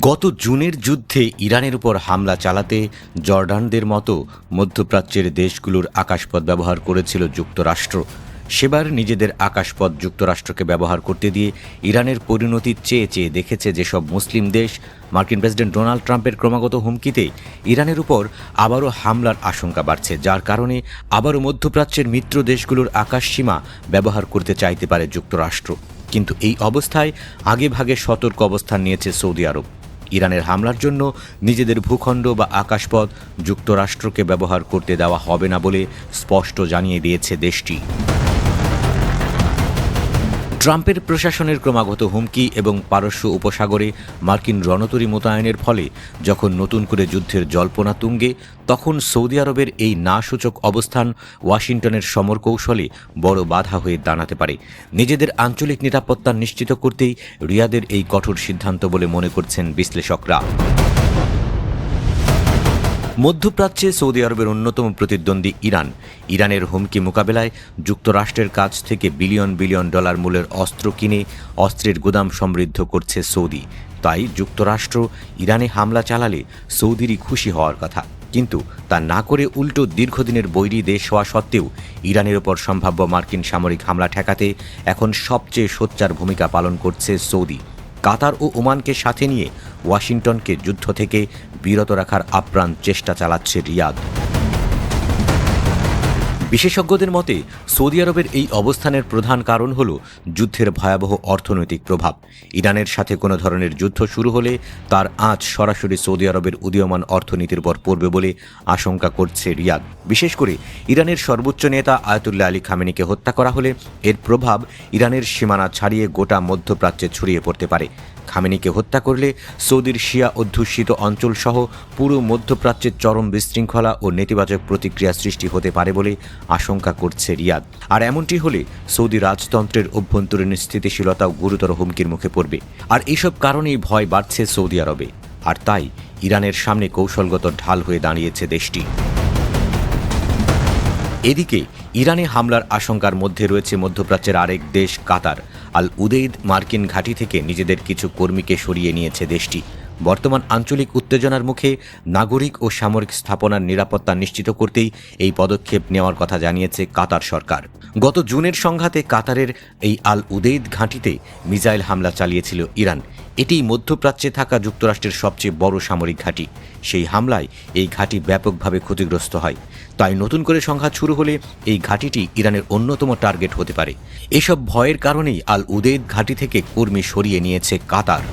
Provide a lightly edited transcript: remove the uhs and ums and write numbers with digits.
গত জুনের যুদ্ধে ইরানের উপর হামলা চালাতে জর্ডানদের মতো মধ্যপ্রাচ্যের দেশগুলোর আকাশপথ ব্যবহার করেছিল যুক্তরাষ্ট্র। সেবার নিজেদের আকাশপথ যুক্তরাষ্ট্রকে ব্যবহার করতে দিয়ে ইরানের পরিণতি চেয়ে চেয়ে দেখেছে যেসব মুসলিম দেশ। মার্কিন প্রেসিডেন্ট ডোনাল্ড ট্রাম্পের ক্রমাগত হুমকিতে ইরানের উপর আবারও হামলার আশঙ্কা বাড়ছে, যার কারণে আবারও মধ্যপ্রাচ্যের মিত্র দেশগুলোর আকাশসীমা ব্যবহার করতে চাইতে পারে যুক্তরাষ্ট্র। কিন্তু এই অবস্থায় আগেভাগে সতর্ক অবস্থান নিয়েছে সৌদি আরব। ইরানের হামলার জন্য নিজেদের ভূখণ্ড বা আকাশপথ যুক্তরাষ্ট্রকে ব্যবহার করতে দেওয়া হবে না বলে স্পষ্ট জানিয়ে দিয়েছে দেশটি। ট্রাম্পের প্রশাসনের ক্রমাগত হুমকি এবং পারস্য উপসাগরে মার্কিন রণতরী মোতায়েনের ফলে যখন নতুন করে যুদ্ধের জল্পনা তুঙ্গে, তখন সৌদি আরবের এই নাসূচক অবস্থান ওয়াশিংটনের সমরকৌশলে বড় বাধা হয়ে দাঁড়াতে পারে। নিজেদের আঞ্চলিক নিরাপত্তা নিশ্চিত করতেই রিয়াদের এই কঠোর সিদ্ধান্ত বলে মনে করছেন বিশ্লেষকরা। মধ্যপ্রাচ্যে সৌদি আরবের অন্যতম প্রতিদ্বন্দ্বী ইরানের হুমকি মোকাবেলায় যুক্তরাষ্ট্রের কাছ থেকে বিলিয়ন বিলিয়ন ডলার মূল্যের অস্ত্র কিনে অস্ত্রের গুদাম সমৃদ্ধ করছে সৌদি। তাই যুক্তরাষ্ট্র ইরানে হামলা চালালে সৌদিরই খুশি হওয়ার কথা, কিন্তু তা না করে উল্টো দীর্ঘদিনের বৈরী দেশ হওয়া সত্ত্বেও ইরানের ওপর সম্ভাব্য মার্কিন সামরিক হামলা ঠেকাতে এখন সবচেয়ে সোচ্চার ভূমিকা পালন করছে সৌদি। কাতার ও ওমানকে সাথে নিয়ে ওয়াশিংটনকে যুদ্ধ থেকে বিরত রাখার আপ্রাণ চেষ্টা চালাচ্ছে রিয়াদ। বিশেষজ্ঞদের মতে সৌদি আরবের এই অবস্থানের প্রধান কারণ হল যুদ্ধের ভয়াবহ অর্থনৈতিক প্রভাব। ইরানের সাথে কোনো ধরনের যুদ্ধ শুরু হলে তার আঁচ সরাসরি সৌদি আরবের উদীয়মান অর্থনীতির উপর পড়বে বলে আশঙ্কা করছে রিয়াদ। বিশেষ করে ইরানের সর্বোচ্চ নেতা আয়াতুল্লাহ আলী খামেনিকে হত্যা করা হলে এর প্রভাব ইরানের সীমানা ছাড়িয়ে গোটা মধ্যপ্রাচ্যে ছড়িয়ে পড়তে পারে। খামেনিকে হত্যা করলে সৌদির শিয়া অধ্যুষিত অঞ্চলসহ পুরো মধ্যপ্রাচ্যের চরম বিশৃঙ্খলা ও নেতিবাচক প্রতিক্রিয়া সৃষ্টি হতে পারে বলে আশঙ্কা করছে রিয়াদ। আর এমনটি হলে সৌদি রাজতন্ত্রের অভ্যন্তরীণ স্থিতিশীলতাও গুরুতর হুমকির মুখে পড়বে। আর এইসব কারণেই ভয় বাড়ছে সৌদি আরবে, আর তাই ইরানের সামনে কৌশলগত ঢাল হয়ে দাঁড়িয়েছে দেশটি। এদিকে ইরানে হামলার আশঙ্কার মধ্যে রয়েছে মধ্যপ্রাচ্যের আরেক দেশ কাতার। আল উদেইদ মার্কিন ঘাঁটি থেকে নিজেদের কিছু কর্মীকে সরিয়ে নিয়েছে দেশটি। বর্তমান আঞ্চলিক উত্তেজনার মুখে নাগরিক ও সামরিক স্থাপনার নিরাপত্তা নিশ্চিত করতেই এই পদক্ষেপ নেওয়ার কথা জানিয়েছে কাতার সরকার। গত জুনের সংঘাতে কাতারের এই আল উদেইদ ঘাঁটিতে মিসাইল হামলা চালিয়েছিল ইরান। এটি মধ্যপ্রাচ্যে থাকা যুক্তরাষ্ট্রের সবচেয়ে বড় সামরিক ঘাঁটি। সেই হামলায় এই ঘাঁটি ব্যাপকভাবে ক্ষতিগ্রস্ত হয়। তাই নতুন করে সংঘাত শুরু হলে এই ঘাঁটিটি ইরানের অন্যতম টার্গেট হতে পারে। এসব ভয়ের কারণেই আল উদেইদ ঘাঁটি থেকে কর্মী সরিয়ে নিয়েছে কাতার।